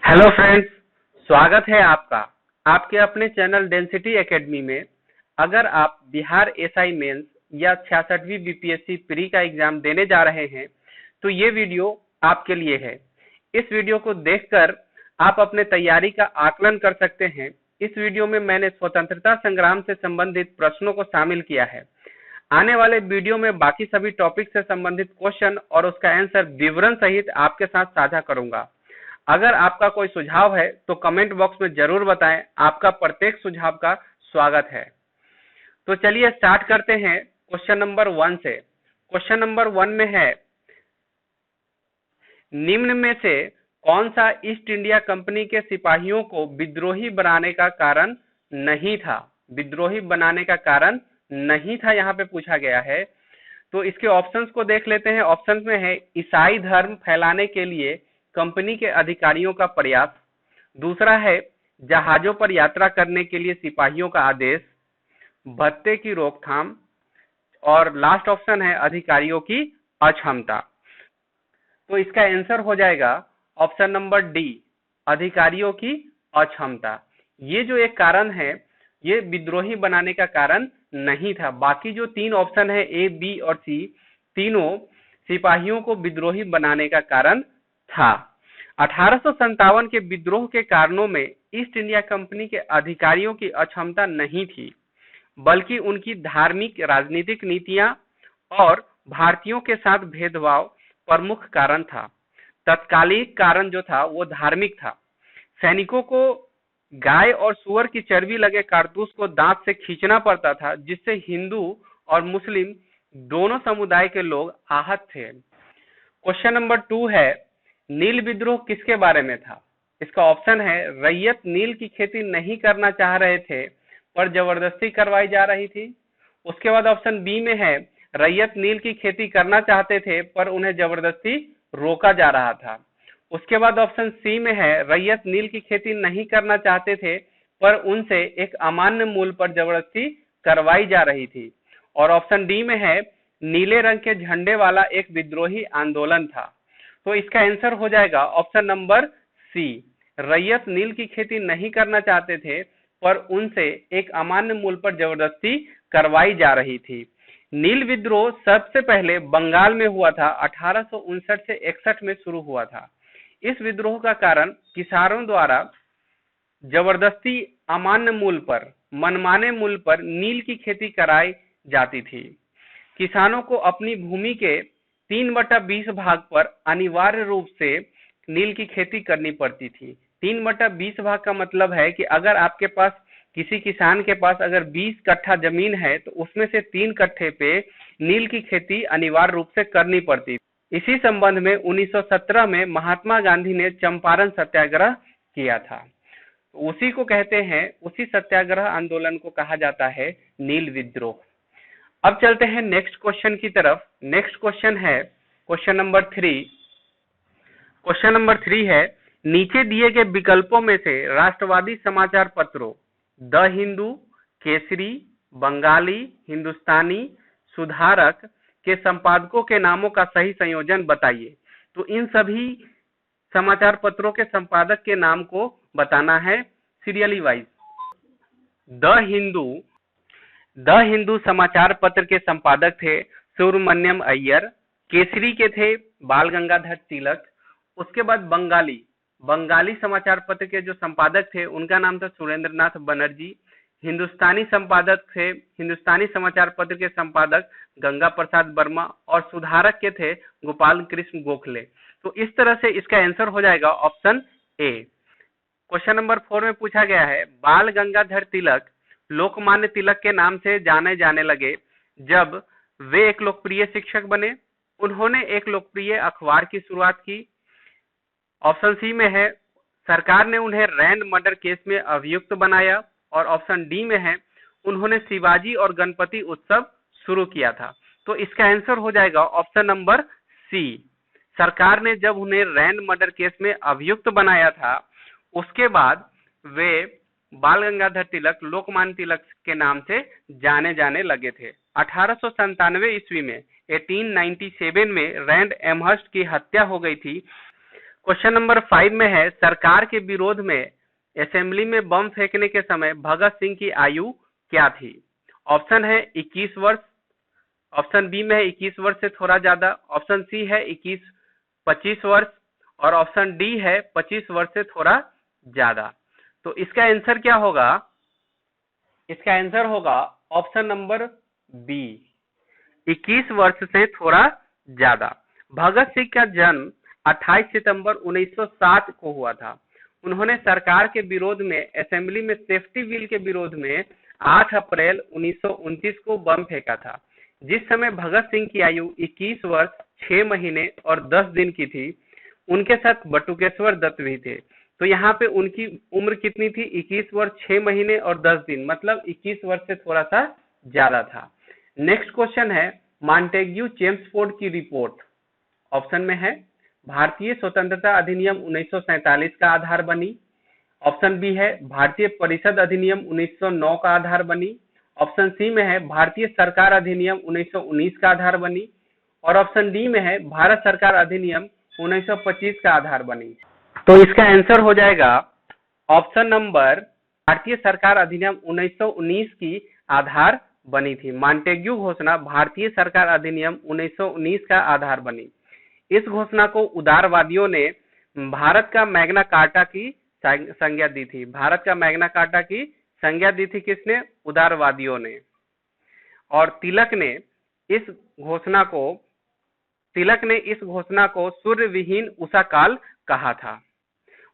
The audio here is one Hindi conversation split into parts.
हेलो फ्रेंड्स, स्वागत है आपका आपके अपने चैनल डेंसिटी एकेडमी में। अगर आप बिहार एसआई मेंस या 66वीं बीपीएससी प्री का एग्जाम देने जा रहे हैं तो ये वीडियो आपके लिए है। इस वीडियो को देखकर आप अपने तैयारी का आकलन कर सकते हैं। इस वीडियो में मैंने स्वतंत्रता संग्राम से संबंधित प्रश्नों को शामिल किया है। आने वाले वीडियो में बाकी सभी टॉपिक से संबंधित क्वेश्चन और उसका आंसर विवरण सहित आपके साथ साझा करूंगा। अगर आपका कोई सुझाव है तो कमेंट बॉक्स में जरूर बताएं। आपका प्रत्येक सुझाव का स्वागत है। तो चलिए स्टार्ट करते हैं क्वेश्चन नंबर 1 से। क्वेश्चन नंबर 1 में है, निम्न में से कौन सा ईस्ट इंडिया कंपनी के सिपाहियों को विद्रोही बनाने का कारण नहीं था? विद्रोही बनाने का कारण नहीं था यहाँ पे पूछा गया है। तो इसके ऑप्शंस को देख लेते हैं। ऑप्शंस में है ईसाई धर्म फैलाने के लिए कंपनी के अधिकारियों का प्रयास, दूसरा है जहाजों पर यात्रा करने के लिए सिपाहियों का आदेश, भत्ते की रोकथाम, और लास्ट ऑप्शन है अधिकारियों की अक्षमता। तो इसका आंसर हो जाएगा ऑप्शन नंबर डी, अधिकारियों की अक्षमता। ये जो एक कारण है ये विद्रोही बनाने का कारण नहीं था। बाकी जो तीन ऑप्शन है ए, बी और सी, तीनों सिपाहियों को विद्रोही बनाने का कारण था। 1857 के विद्रोह के कारणों में ईस्ट इंडिया कंपनी के अधिकारियों की अक्षमता नहीं थी, बल्कि उनकी धार्मिक राजनीतिक नीतियां और भारतीयों के साथ भेदभाव प्रमुख कारण था। तत्कालिक कारण जो था वो धार्मिक था। सैनिकों को गाय और सुअर की चर्बी लगे कारतूस को दांत से खींचना पड़ता था, जिससे हिंदू और मुस्लिम दोनों समुदाय के लोग आहत थे। क्वेश्चन नंबर 2 है, नील विद्रोह किसके बारे में था? इसका ऑप्शन है रैयत नील की खेती नहीं करना चाह रहे थे पर जबरदस्ती करवाई जा रही थी। उसके बाद ऑप्शन बी में है रैयत नील की खेती करना चाहते थे पर उन्हें जबरदस्ती रोका जा रहा था। उसके बाद ऑप्शन सी में है रैयत नील की खेती नहीं करना चाहते थे पर उनसे एक अमान्य मूल्य पर जबरदस्ती करवाई जा रही थी। और ऑप्शन डी में है नीले रंग के झंडे वाला एक विद्रोही आंदोलन था। तो इसका आंसर हो जाएगा ऑप्शन नंबर सी, रैयत नील की खेती नहीं करना चाहते थे पर उनसे एक अमान्य मूल्य पर जबरदस्ती करवाई जा रही थी। नील विद्रोह सबसे पहले बंगाल में हुआ था। 1859 से 61 में शुरू हुआ था। इस विद्रोह का कारण किसानों द्वारा जबरदस्ती अमान्य मूल्य पर, मनमाने मूल्य पर नील की खेती कराई जाती थी। किसानों को अपनी भूमि के 3/20 भाग पर अनिवार्य रूप से नील की खेती करनी पड़ती थी। 3/20 भाग का मतलब है कि अगर आपके पास किसी किसान के पास अगर 20 कट्ठा जमीन है तो उसमें से 3 कट्ठे पे नील की खेती अनिवार्य रूप से करनी पड़ती। इसी संबंध में 1917 में महात्मा गांधी ने चंपारण सत्याग्रह किया था। उसी को कहते हैं, उसी सत्याग्रह आंदोलन को कहा जाता है नील विद्रोह। अब चलते हैं नेक्स्ट क्वेश्चन की तरफ। नेक्स्ट क्वेश्चन है क्वेश्चन नंबर 3। क्वेश्चन नंबर 3 है, नीचे दिए गए विकल्पों में से राष्ट्रवादी समाचार पत्रों द हिंदू, केसरी, बंगाली, हिंदुस्तानी, सुधारक के संपादकों के नामों का सही संयोजन बताइए। तो इन सभी समाचार पत्रों के संपादक के नाम को बताना है सीरियली वाइज। द हिंदू समाचार पत्र के संपादक थे सुब्रमण्यम अय्यर। केसरी के थे बाल गंगाधर तिलक। उसके बाद बंगाली समाचार पत्र के जो संपादक थे उनका नाम था सुरेंद्रनाथ बनर्जी। हिंदुस्तानी संपादक थे, हिंदुस्तानी समाचार पत्र के संपादक गंगा प्रसाद वर्मा। और सुधारक के थे गोपाल कृष्ण गोखले। तो इस तरह से इसका आंसर हो जाएगा ऑप्शन ए। क्वेश्चन नंबर 4 में पूछा गया है, बाल गंगाधर तिलक लोकमान्य तिलक के नाम से जाने जाने लगे जब वे एक लोकप्रिय शिक्षक बने। उन्होंने एक लोकप्रिय अखबार की शुरुआत की। ऑप्शन सी में है सरकार ने उन्हें रैंड मर्डर केस में अभियुक्त बनाया। और ऑप्शन डी में है उन्होंने शिवाजी और गणपति उत्सव शुरू किया था। तो इसका आंसर हो जाएगा ऑप्शन नंबर सी, सरकार ने जब उन्हें रैंड मर्डर केस में अभियुक्त बनाया था उसके बाद वे बाल गंगाधर तिलक लोकमान्य तिलक के नाम से जाने जाने लगे थे। 1897 ईस्वी में 1897 में रैंड एमहर्स्ट की हत्या हो गई थी। क्वेश्चन नंबर 5 में है, सरकार के विरोध में असेंबली में बम फेंकने के समय भगत सिंह की आयु क्या थी? ऑप्शन है 21 वर्ष, ऑप्शन बी में है 21 वर्ष से थोड़ा ज्यादा, ऑप्शन सी है 25 वर्ष और ऑप्शन डी है 25 वर्ष से थोड़ा ज्यादा। तो इसका आंसर क्या होगा? इसका आंसर होगा ऑप्शन नंबर बी, 21 वर्ष से थोड़ा ज्यादा। भगत सिंह का जन्म 28 सितंबर 1907 को हुआ था। उन्होंने सरकार के विरोध में असेंबली में सेफ्टी बिल के विरोध में 8 अप्रैल 1929 को बम फेंका था। जिस समय भगत सिंह की आयु 21 वर्ष 6 महीने और 10 दिन की थी, उनके साथ बटुकेश्वर दत्त भी थे। तो यहाँ पे उनकी उम्र कितनी थी? 21 वर्ष 6 महीने और 10 दिन, मतलब 21 वर्ष से थोड़ा सा ज्यादा था। नेक्स्ट क्वेश्चन है, मॉन्टेग्यू चेम्सफोर्ड की रिपोर्ट ऑप्शन में है भारतीय स्वतंत्रता अधिनियम 1947 का आधार बनी, ऑप्शन बी है भारतीय परिषद अधिनियम 1909 का आधार बनी, ऑप्शन सी में है भारतीय सरकार अधिनियम 1919 का आधार बनी और ऑप्शन डी में है भारत सरकार अधिनियम 1925 का आधार बनी। तो इसका आंसर हो जाएगा ऑप्शन नंबर, भारतीय सरकार अधिनियम 1919 की आधार बनी थी। मॉन्टेग्यू घोषणा भारतीय सरकार अधिनियम 1919 का आधार बनी। इस घोषणा को उदारवादियों ने भारत का मैग्ना कार्टा की संज्ञा दी थी। भारत का मैग्ना कार्टा की संज्ञा दी थी किसने? उदारवादियों ने। और तिलक ने इस घोषणा को सूर्य विहीन उषा काल कहा था।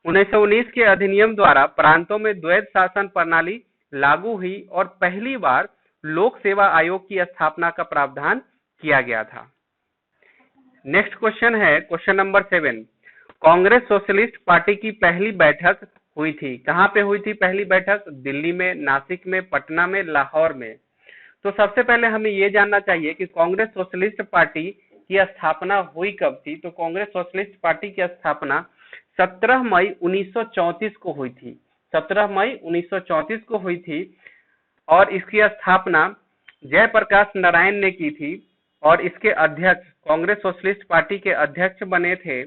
1919 के अधिनियम द्वारा प्रांतों में द्वैध शासन प्रणाली लागू हुई और पहली बार लोक सेवा आयोग की स्थापना का प्रावधान किया गया था। नेक्स्ट क्वेश्चन है question number 7। Congress socialist party की पहली बैठक हुई थी, कहां पे हुई थी पहली बैठक? दिल्ली में, नासिक में, पटना में, लाहौर में। तो सबसे पहले हमें ये जानना चाहिए कि कांग्रेस सोशलिस्ट पार्टी की स्थापना हुई कब थी। तो कांग्रेस सोशलिस्ट पार्टी की स्थापना 17 मई 1934 को हुई थी। 17 मई 1934 को हुई थी और इसकी स्थापना जयप्रकाश नारायण ने की थी और इसके अध्यक्ष, कांग्रेस सोशलिस्ट पार्टी के अध्यक्ष बने थे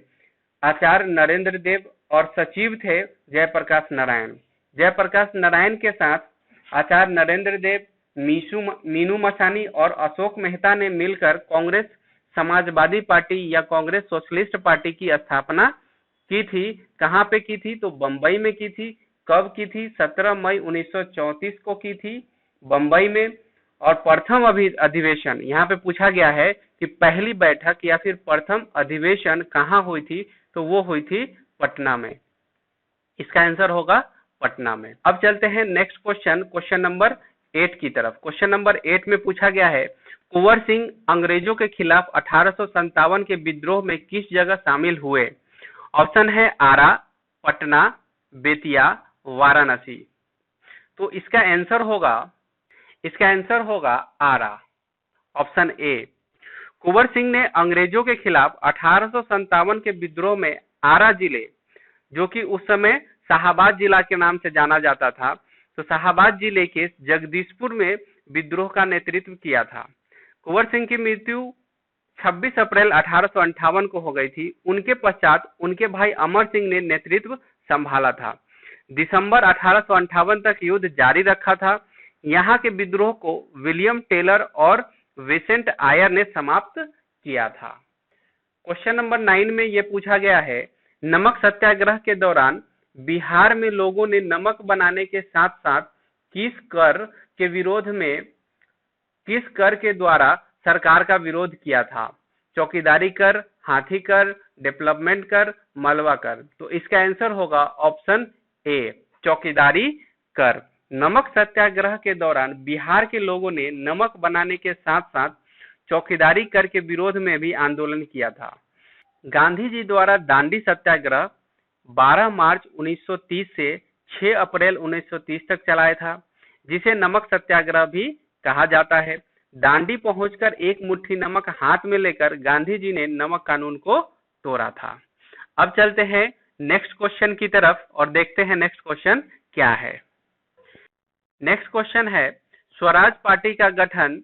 आचार्य नरेंद्र देव और सचिव थे जयप्रकाश नारायण। जयप्रकाश नारायण के साथ आचार्य नरेंद्र देव, मीनू मसानी और अशोक मेहता ने मिलकर कांग्रेस समाजवादी पार्टी या कांग्रेस सोशलिस्ट पार्टी की स्थापना की थी। कहां पे की थी? तो बंबई में की थी। कब की थी? 17 मई 1934 को की थी बंबई में। और प्रथम अधिवेशन, यहाँ पे पूछा गया है कि पहली बैठक या फिर प्रथम अधिवेशन कहाँ हुई थी? तो वो हुई थी पटना में। इसका आंसर होगा पटना में। अब चलते हैं नेक्स्ट क्वेश्चन, क्वेश्चन नंबर 8 की तरफ। क्वेश्चन नंबर 8 में पूछा गया है, कुंवर सिंह अंग्रेजों के खिलाफ 1857 के विद्रोह में किस जगह शामिल हुए? ऑप्शन है आरा, पटना, बेतिया, वाराणसी। तो इसका आंसर होगा आरा, ऑप्शन ए। कुंवर सिंह ने अंग्रेजों के खिलाफ 1857 के विद्रोह में आरा जिले, जो कि उस समय शाहाबाद जिला के नाम से जाना जाता था, तो शाहाबाद जिले के जगदीशपुर में विद्रोह का नेतृत्व किया था। कुंवर सिंह की मृत्यु 26 अप्रैल 1858 को हो गई थी। उनके पश्चात उनके भाई अमर सिंह ने नेतृत्व संभाला था। दिसंबर 1858 तक युद्ध जारी रखा था। यहाँ के विद्रोह को विलियम टेलर और विसेंट आयर ने समाप्त किया था। क्वेश्चन नंबर 9 में यह पूछा गया है, नमक सत्याग्रह के दौरान बिहार में लोगों ने नमक बनाने के साथ साथ किस कर के द्वारा सरकार का विरोध किया था? चौकीदारी कर, हाथी कर, डेवलपमेंट कर, मलबा कर। तो इसका आंसर होगा ऑप्शन ए, चौकीदारी कर। नमक सत्याग्रह के दौरान बिहार के लोगों ने नमक बनाने के साथ साथ चौकीदारी कर के विरोध में भी आंदोलन किया था। गांधी जी द्वारा दांडी सत्याग्रह 12 मार्च 1930 से 6 अप्रैल 1930 तक चलाया था, जिसे नमक सत्याग्रह भी कहा जाता है। दांडी पहुंचकर एक मुट्ठी नमक हाथ में लेकर गांधी जी ने नमक कानून को तोड़ा था। अब चलते हैं नेक्स्ट क्वेश्चन की तरफ और देखते हैं नेक्स्ट क्वेश्चन क्या है। नेक्स्ट क्वेश्चन है, स्वराज पार्टी का गठन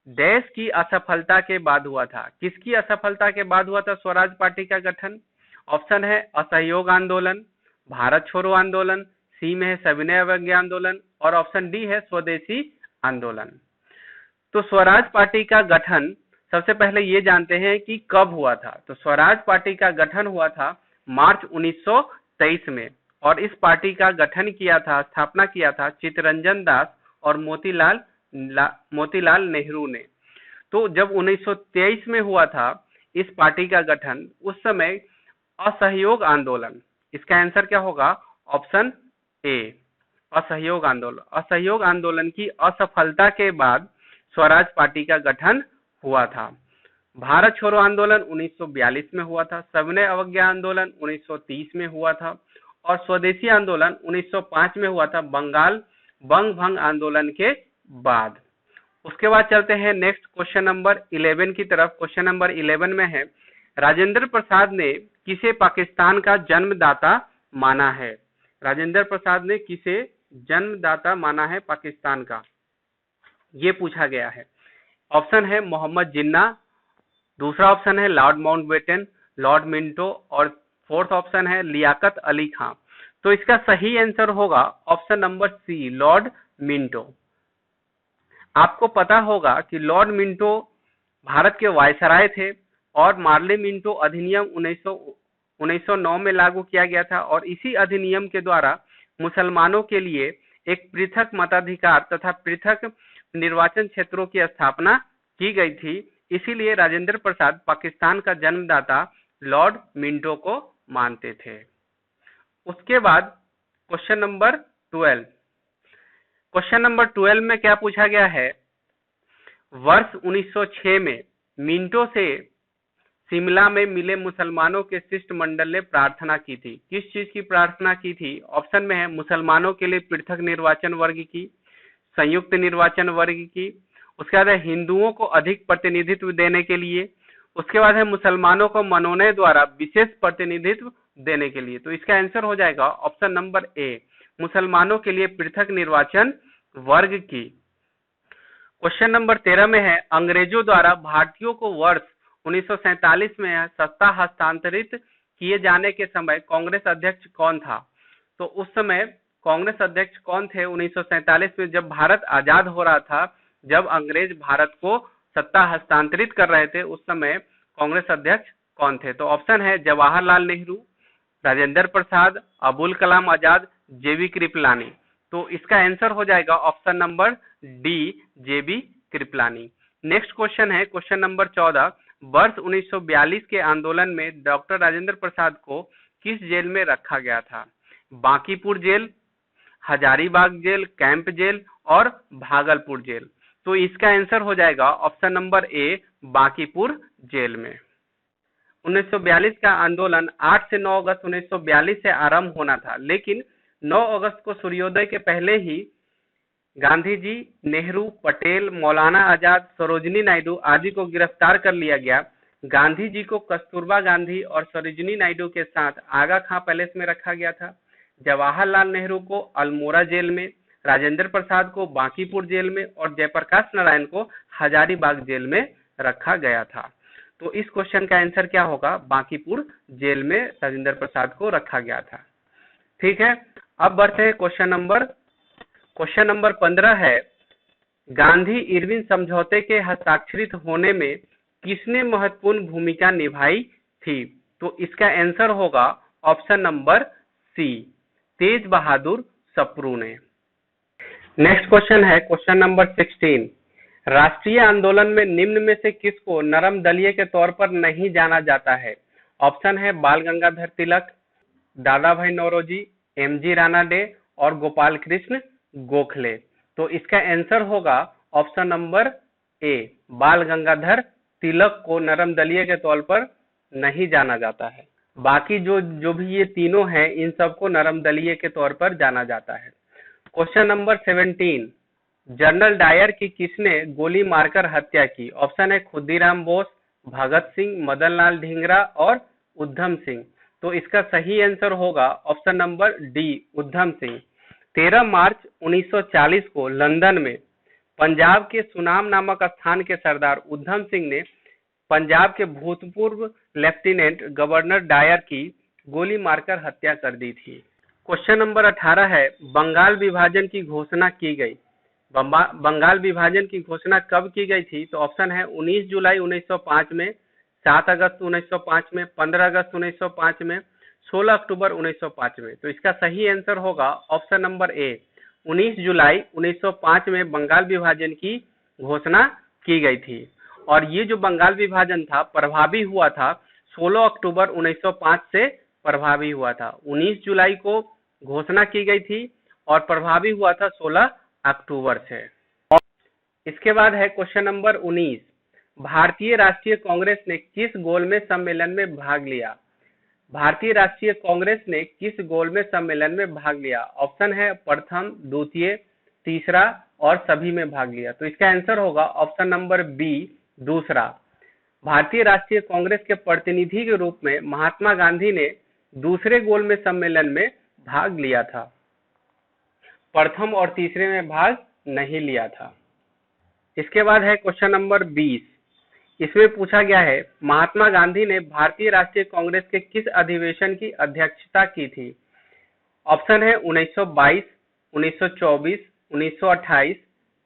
देश की असफलता के बाद हुआ था। किसकी असफलता के बाद हुआ था स्वराज पार्टी का गठन? ऑप्शन है असहयोग आंदोलन, भारत छोड़ो आंदोलन, सी में है सविनय अवज्ञा आंदोलन और ऑप्शन डी है स्वदेशी आंदोलन। तो स्वराज पार्टी का गठन सबसे पहले ये जानते हैं कि कब हुआ था। तो स्वराज पार्टी का गठन हुआ था मार्च 1923 में और इस पार्टी का गठन किया था, स्थापना किया था चित्तरंजन दास और मोतीलाल नेहरू ने। तो जब 1923 में हुआ था इस पार्टी का गठन, उस समय असहयोग आंदोलन, इसका आंसर क्या होगा? ऑप्शन ए, असहयोग आंदोलन। असहयोग आंदोलन की असफलता के बाद स्वराज पार्टी का गठन हुआ था। भारत छोड़ो आंदोलन 1942 में हुआ था, सविनय अवज्ञा आंदोलन 1930 में हुआ था और स्वदेशी आंदोलन 1905 में हुआ था बंगाल बंग भंग आंदोलन के बाद। उसके बाद चलते हैं नेक्स्ट क्वेश्चन नंबर 11 की तरफ। क्वेश्चन नंबर 11 में है, राजेंद्र प्रसाद ने किसे पाकिस्तान का जन्मदाता माना है? राजेंद्र प्रसाद ने किसे जन्मदाता माना है पाकिस्तान का, ये पूछा गया है। ऑप्शन है मोहम्मद जिन्ना, दूसरा ऑप्शन है लॉर्ड माउंटबेटन, लॉर्ड मिंटो और फोर्थ ऑप्शन है लियाकत अली खां। तो इसका सही आंसर होगा option number C, Lord Minto. आपको पता होगा कि लॉर्ड मिंटो भारत के वायसराय थे और मार्ले मिंटो अधिनियम 1909 में लागू किया गया था और इसी अधिनियम के द्वारा मुसलमानों के लिए एक पृथक मताधिकार तथा पृथक निर्वाचन क्षेत्रों की स्थापना की गई थी। इसीलिए राजेंद्र प्रसाद पाकिस्तान का जन्मदाता लॉर्ड मिंटो को मानते थे। उसके बाद क्वेश्चन नंबर 12। क्वेश्चन नंबर 12 में क्या पूछा गया है? वर्ष 1906 में मिंटो से शिमला में मिले मुसलमानों के शिष्टमंडल ने प्रार्थना की थी। किस चीज की प्रार्थना की थी? ऑप्शन में है मुसलमानों के लिए पृथक निर्वाचन वर्ग की, संयुक्त निर्वाचन वर्ग की, उसके बाद है हिंदुओं को अधिक प्रतिनिधित्व देने के लिए, उसके बाद है मुसलमानों को मनोनय द्वारा विशेष प्रतिनिधित्व देने के लिए। तो इसका आंसर हो जाएगा ऑप्शन नंबर ए, मुसलमानों के लिए पृथक निर्वाचन वर्ग की। क्वेश्चन नंबर 13 में है, अंग्रेजों द्वारा भारतीयों को वर्ष 1947 में सत्ता हस्तांतरित किए जाने के समय कांग्रेस अध्यक्ष कौन था? तो उस समय कांग्रेस अध्यक्ष कौन थे 1947 में, जब भारत आजाद हो रहा था, जब अंग्रेज भारत को सत्ता हस्तांतरित कर रहे थे, उस समय कांग्रेस अध्यक्ष कौन थे? तो ऑप्शन है जवाहरलाल नेहरू, राजेंद्र प्रसाद, अबुल कलाम आजाद, जेबी कृपलानी। तो इसका आंसर हो जाएगा ऑप्शन नंबर डी, जेबी कृपलानी। नेक्स्ट क्वेश्चन है क्वेश्चन नंबर 14। वर्ष 1942 के आंदोलन में डॉक्टर राजेंद्र प्रसाद को किस जेल में रखा गया था? Bankipur jail, Hazaribagh jail, camp jail और भागलपुर जेल। तो इसका आंसर हो जाएगा option number A, Bankipur jail में। 1942 का आंदोलन 8 से 9 अगस्त 1942 से आरंभ होना था, लेकिन 9 अगस्त को सूर्योदय के पहले ही गांधी जी, नेहरू, पटेल, मौलाना आजाद, सरोजिनी नायडू आदि को गिरफ्तार कर लिया गया। गांधी जी को कस्तूरबा गांधी और सरोजिनी नायडू के साथ आगा खां पैलेस में रखा गया था। जवाहरलाल नेहरू को अल्मोड़ा जेल में, राजेंद्र प्रसाद को बांकीपुर जेल में और जयप्रकाश नारायण को हजारीबाग जेल में रखा गया था। तो इस क्वेश्चन का आंसर क्या होगा? बांकीपुर जेल में राजेंद्र प्रसाद को रखा गया था। ठीक है, अब बढ़ते हैं क्वेश्चन नंबर 15 है, गांधी इरविन समझौते के हस्ताक्षरित होने में किसने महत्वपूर्ण भूमिका निभाई थी? तो इसका आंसर होगा ऑप्शन नंबर सी, तेज बहादुर सप्रू ने। नेक्स्ट क्वेश्चन है क्वेश्चन नंबर 16। राष्ट्रीय आंदोलन में निम्न में से किसको नरम दलीय के तौर पर नहीं जाना जाता है? ऑप्शन है बाल गंगाधर तिलक, दादा भाई नौरोजी, एमजी रानाडे और गोपाल कृष्ण गोखले। तो इसका आंसर होगा ऑप्शन नंबर ए, बाल गंगाधर तिलक को नरम दलीय के तौर पर नहीं जाना जाता है। बाकी जो भी ये तीनों हैं, इन सबको नरम दलीय के तौर पर जाना जाता है। Question number 17। जनरल डायर की किसने गोली मारकर हत्या की? ऑप्शन है खुदीराम बोस, भगत सिंह, मदन लाल ढींगरा और उधम सिंह। तो इसका सही आंसर होगा option number D, Udham Singh. 13 मार्च 1940 को लंदन में पंजाब के सुनाम नामक स्थान के सरदार उधम सिंह ने पंजाब के भूतपूर्व लेफ्टिनेंट गवर्नर डायर की गोली मारकर हत्या कर दी थी। क्वेश्चन नंबर 18 है, बंगाल विभाजन की घोषणा की गई। बंगाल विभाजन की घोषणा कब की गई थी? तो ऑप्शन है 19 जुलाई 1905 में, 7 अगस्त 1905 में, 15 अगस्त 1905 में, 16 अक्टूबर 1905 में। तो इसका सही आंसर होगा ऑप्शन नंबर ए, 19 जुलाई 1905 में बंगाल विभाजन की घोषणा की गई थी। और ये जो बंगाल विभाजन था प्रभावी हुआ था 16 अक्टूबर 1905 से प्रभावी हुआ था। 19 जुलाई को घोषणा की गई थी और प्रभावी हुआ था 16 अक्टूबर से। इसके बाद है क्वेश्चन नंबर 19, भारतीय राष्ट्रीय कांग्रेस ने किस गोलमेज सम्मेलन में भाग लिया? भारतीय राष्ट्रीय कांग्रेस ने किस गोलमेज सम्मेलन में भाग लिया? ऑप्शन है प्रथम, द्वितीय, तीसरा और सभी में भाग लिया। तो इसका आंसर होगा ऑप्शन नंबर बी, दूसरा। भारतीय राष्ट्रीय कांग्रेस के प्रतिनिधि के रूप में महात्मा गांधी ने दूसरे गोलमेज सम्मेलन में भाग लिया था, प्रथम और तीसरे में भाग नहीं लिया था। इसके बाद है क्वेश्चन नंबर 20, इसमें पूछा गया है महात्मा गांधी ने भारतीय राष्ट्रीय कांग्रेस के किस अधिवेशन की अध्यक्षता की थी? ऑप्शन है 1922, 1924, 1928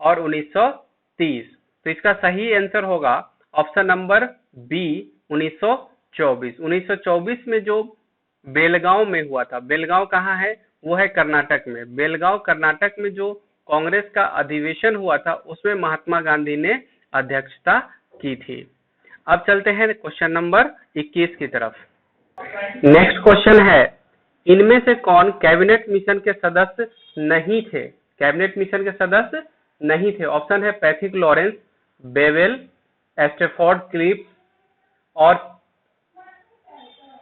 और 1930। तो इसका सही आंसर होगा ऑप्शन नंबर बी, 1924। 1924 में जो बेलगांव में हुआ था, बेलगांव कहाँ है? वो है कर्नाटक में। बेलगांव कर्नाटक में जो कांग्रेस का अधिवेशन हुआ था उसमें महात्मा गांधी ने अध्यक्षता की थी। अब चलते हैं क्वेश्चन नंबर 21 की तरफ। नेक्स्ट क्वेश्चन है, इनमें से कौन कैबिनेट मिशन के सदस्य नहीं थे? कैबिनेट मिशन के सदस्य नहीं थे। ऑप्शन है Pethick Lawrence, Wavell, Stafford clips और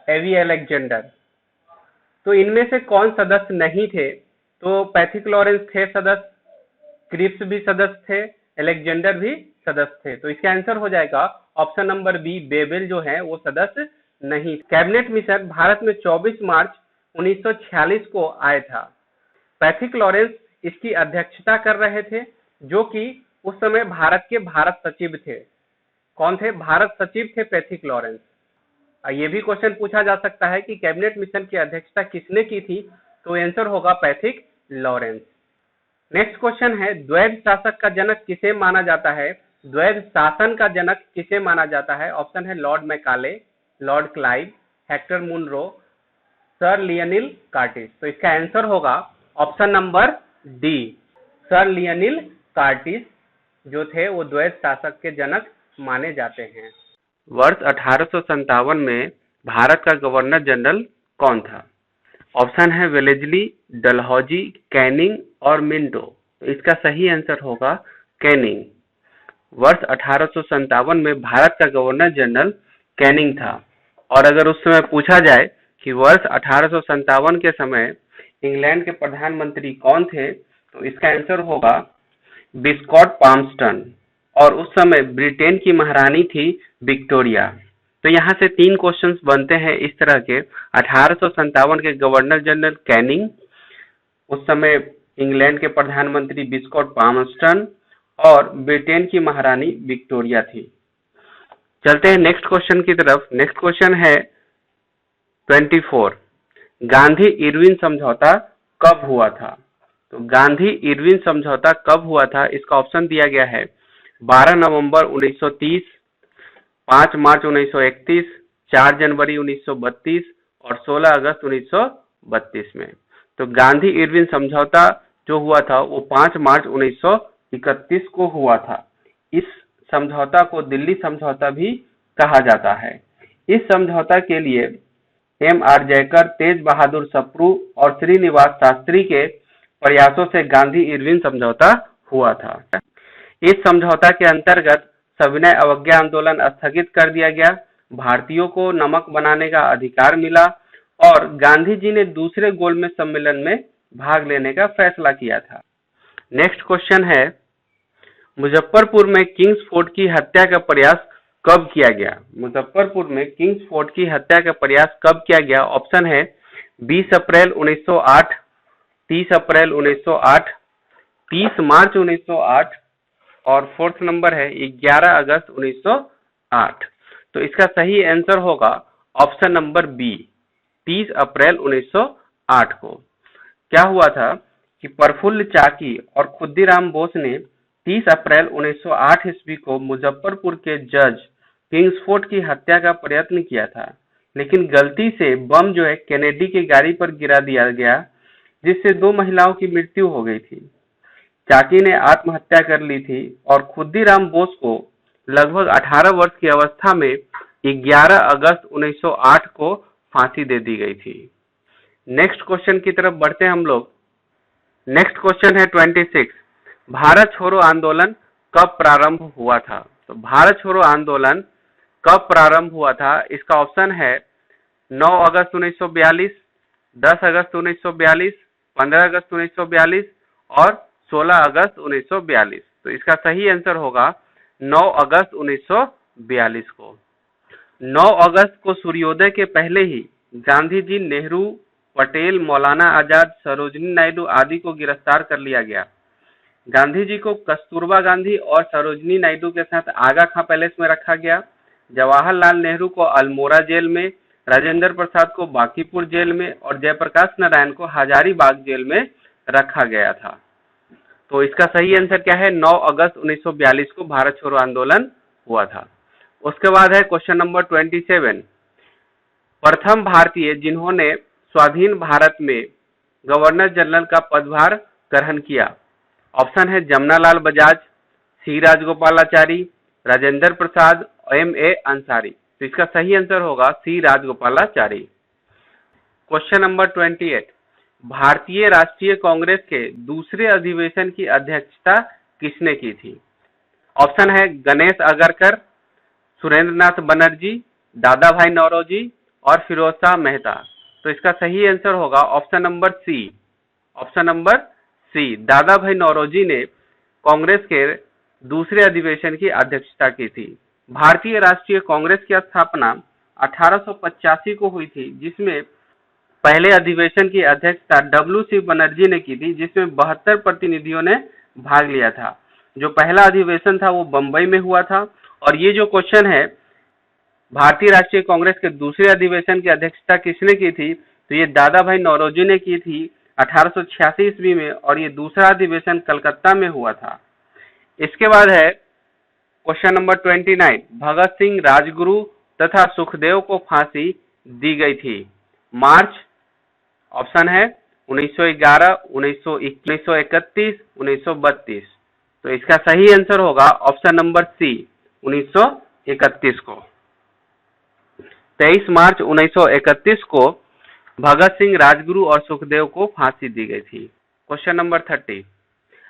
एवी अलेक्जेंडर। तो इनमें से कौन सदस्य नहीं थे? तो पैथिक लॉरेंस थे सदस्य, क्रिप्स भी सदस्य थे, अलेक्जेंडर भी सदस्य थे। तो इसका आंसर हो जाएगा ऑप्शन नंबर बी, बेवेल जो है वो सदस्य नहीं। कैबिनेट मिशन भारत में 24 मार्च 1946 को आया था। पैथिक लॉरेंस इसकी अध्यक्षता कर रहे थे, जो कि उस समय भारत के भारत सचिव थे। कौन थे? भारत सचिव थे पैथिक लॉरेंस। ये भी क्वेश्चन पूछा जा सकता है कि कैबिनेट मिशन की अध्यक्षता किसने की थी? तो आंसर होगा पैथिक लॉरेंस। नेक्स्ट क्वेश्चन है, द्वैध शासक का जनक किसे माना जाता है? द्वैध शासन का जनक किसे माना जाता है? ऑप्शन है Lord Macaulay, Lord Clive, Hector Munro, sir Lionel Curtis. तो इसका आंसर होगा option number D, sir Lionel Curtis जो थे वो द्वैध शासक के जनक माने जाते हैं। वर्ष 1857 में भारत का गवर्नर जनरल कौन था? ऑप्शन है वेलेस्ली, डलहौजी, कैनिंग और मिंटो। तो इसका सही आंसर होगा कैनिंग। वर्ष 1857 में भारत का गवर्नर जनरल कैनिंग था। और अगर उस समय पूछा जाए कि वर्ष 1857 के समय इंग्लैंड के प्रधानमंत्री कौन थे, तो इसका आंसर होगा बिस्कॉट पाल्मस्टन। और उस समय ब्रिटेन की महारानी थी विक्टोरिया। तो यहाँ से 3 क्वेश्चंस बनते हैं इस तरह के। 1857 के गवर्नर जनरल कैनिंग, उस समय इंग्लैंड के प्रधानमंत्री बिस्कॉट पाल्मस्टन और ब्रिटेन की महारानी विक्टोरिया थी। चलते हैं नेक्स्ट क्वेश्चन की तरफ। नेक्स्ट क्वेश्चन है 24, गांधी इरविन समझौता कब हुआ था? तो गांधी इरविन समझौता कब हुआ था? इसका ऑप्शन दिया गया है 12 नवंबर 1930, 5 मार्च 1931, 4 जनवरी 1932 और 16 अगस्त 1932 में। तो गांधी इरविन समझौता जो हुआ था वो 5 मार्च 1931 को हुआ था। इस समझौता को दिल्ली समझौता भी कहा जाता है। इस समझौता के लिए M.R. जयकर, तेज बहादुर सप्रू और श्रीनिवास शास्त्री के प्रयासों से गांधी इरविन समझौता हुआ था। इस समझौता के अंतर्गत सविनय अवज्ञा आंदोलन स्थगित कर दिया गया, भारतीयों को नमक बनाने का अधिकार मिला और गांधी जी ने दूसरे गोलमेज सम्मेलन में भाग लेने का फैसला किया था। नेक्स्ट क्वेश्चन है, मुजफ्फरपुर में किंग्स फोर्ट की हत्या का प्रयास कब किया गया? मुजफ्फरपुर में किंग्स फोर्ट की हत्या का प्रयास कब किया गया? ऑप्शन है 20 अप्रैल 1908, 30 अप्रैल 1908, 30 मार्च 1908 और फोर्थ नंबर है 11 अगस्त 1908। तो इसका सही आंसर होगा ऑप्शन नंबर बी, 30 अप्रैल 1908 को। क्या हुआ था कि प्रफुल्ल चाकी और खुद्दीराम बोस ने 30 अप्रैल 1908 ईस्वी को मुजफ्फरपुर के जज किंग्सफोर्ड की हत्या का प्रयत्न किया था, लेकिन गलती से बम जो है कैनेडी की गाड़ी पर गिरा दिया गया, जिससे 2 महिलाओं की मृत्यु हो गई थी। चाकी ने आत्महत्या कर ली थी और खुद्दीराम बोस को लगभग 18 वर्ष की अवस्था में 11 अगस्त 1908 को फांसी दे दी गई थी। नेक्स्ट क्वेश्चन की तरफ बढ़ते हैं हम लोग। नेक्स्ट क्वेश्चन है 26, भारत छोड़ो आंदोलन कब प्रारंभ हुआ था? तो भारत छोड़ो आंदोलन कब प्रारंभ हुआ था? इसका ऑप्शन है 9 अगस्त 1942, 10 अगस्त 1942, 15 अगस्त 1942 और 16 अगस्त 1942। तो इसका सही आंसर होगा 9 अगस्त 1942 को। 9 अगस्त को सूर्योदय के पहले ही गांधी जी, नेहरू, पटेल, मौलाना आजाद, सरोजिनी नायडू आदि को गिरफ्तार कर लिया गया। गांधी जी को कस्तूरबा गांधी और सरोजिनी नायडू के साथ आगा खां पैलेस में रखा गया। जवाहरलाल नेहरू को अल्मोड़ा जेल में, राजेंद्र प्रसाद को बांकीपुर जेल में और जयप्रकाश नारायण को हजारीबाग जेल में रखा गया था। तो इसका सही आंसर क्या है? 9 अगस्त 1942 को भारत छोड़ो आंदोलन हुआ था। उसके बाद है क्वेश्चन नंबर 27, प्रथम भारतीय जिन्होंने स्वाधीन भारत में गवर्नर जनरल का पदभार ग्रहण किया। ऑप्शन है जमनालाल बजाज, सी राजगोपालाचारी, राजेंद्र प्रसाद, M.A. अंसारी। तो इसका सही आंसर होगा सी राजगोपालाचारी। क्वेश्चन नंबर 28, भारतीय राष्ट्रीय कांग्रेस के दूसरे अधिवेशन की अध्यक्षता किसने की थी? ऑप्शन है गणेश अगरकर, सुरेंद्रनाथ बनर्जी, दादा भाई नौरोजी और फिरोज शाह मेहता। तो इसका सही आंसर होगा option number C, option number C, Dadabhai Naoroji ने कांग्रेस के दूसरे अधिवेशन की अध्यक्षता की थी। भारतीय राष्ट्रीय कांग्रेस की स्थापना 1885 को हुई थी, जिसमें पहले अधिवेशन की अध्यक्षता W.C. बनर्जी ने की थी, जिसमें 72 प्रतिनिधियों ने भाग लिया था। जो पहला अधिवेशन था वो बंबई में हुआ था। और ये जो क्वेश्चन है, भारतीय राष्ट्रीय कांग्रेस के दूसरे अधिवेशन की अध्यक्षता किसने की थी? तो ये दादा भाई नौरोजी ने की थी 1886 ईस्वी में, और ये दूसरा अधिवेशन कलकत्ता में हुआ था। इसके बाद है क्वेश्चन नंबर 29, भगत सिंह, राजगुरु तथा सुखदेव को फांसी दी गई थी। मार्च, ऑप्शन है 1911, 1931, 1932। तो इसका सही आंसर होगा ऑप्शन नंबर सी, 1931 को। 23 मार्च 1931 को भगत सिंह, राजगुरु और सुखदेव को फांसी दी गई थी। क्वेश्चन नंबर 30,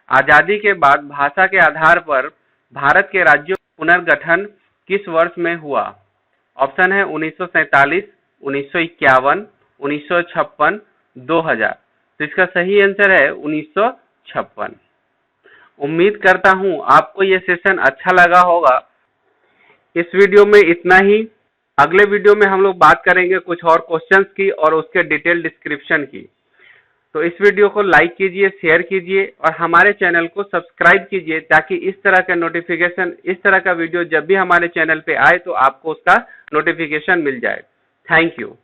आजादी के बाद भाषा के आधार पर भारत के राज्यों का पुनर्गठन किस वर्ष में हुआ? ऑप्शन है 1947, 1951, 1956, 2000। तो इसका सही आंसर है 1956। उम्मीद करता हूं आपको ये सेशन अच्छा लगा होगा। इस वीडियो में इतना ही। अगले वीडियो में हम लोग बात करेंगे कुछ और क्वेश्चंस की और उसके डिटेल डिस्क्रिप्शन की। तो इस वीडियो को लाइक कीजिए, शेयर कीजिए और हमारे चैनल को सब्सक्राइब कीजिए, ताकि इस तरह का नोटिफिकेशन, इस तरह का वीडियो जब भी हमारे चैनल पे आए तो आपको उसका नोटिफिकेशन मिल जाए। Thank you.